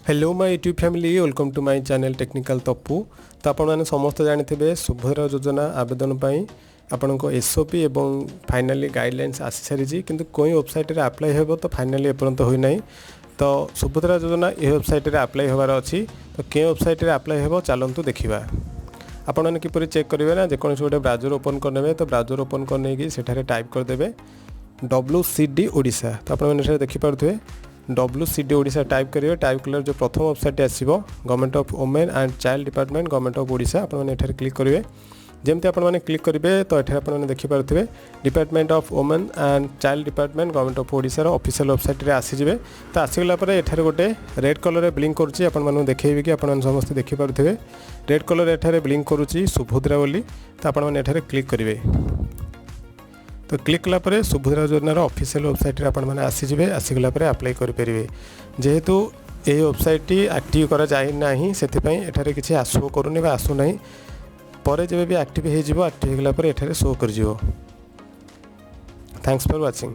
Hello my YouTube family welcome to my channel technical Tappu. तो आपने समस्त जानी सुभद्रा योजना आवेदन पाई आपण को एसओपी एवं फाइनाली गाइडलाइंस आसी सारी किंतु कोई वेबसाइट रे अप्लाई हेबो तो फाइनाली एपर्यंत होई नाही। तो सुभद्रा योजना ये वेबसाइट रे अप्लाई होबार अच्छी तो के वेबसाइट रे अप्लाई हेबो चलंतु देखिबा। आपण मैंने किपरि चेक करेंगे ना जेकोसी गोटे ब्राउजर ओपन करने तो ब्राउजर ओपन करने सेठारे टाइप करदे WCD ओडिशा। तो आपने देखिपे WCD ओडिशा टाइप करेंगे। टाइप कलर जो प्रथम वेबसाइट आसो government of women and child department government of Odisha आपने क्लिक करेंगे। जमती आपने क्लिक करेंगे तो ये आपने देखिपे department of women and child department government of Odisha official website रे आसीजे। तो आसीगला एठारे गोटे रेड कलर ब्लिंक करुच्ची आपको देखेबी कि आपने समस्त देखिपे रेड कलर एठारे ब्लिंक करुच्ची सुभद्रा बोली। तो आपने एठारे क्लिक करेंगे। तो क्लिक कलापर सुभद्रा योजनार ऑफिशियल वेबसाइट रे आपने आसीजे। आसीगला अप्लाई करेंगे। जेहेतु ये वेबसाइट एक्टिव करा जाए ना से किसी आसो करूनी आसूना पर जब भी एक्टिव हो एक्टिव होगा एठारे शो कर। Thanks for watching.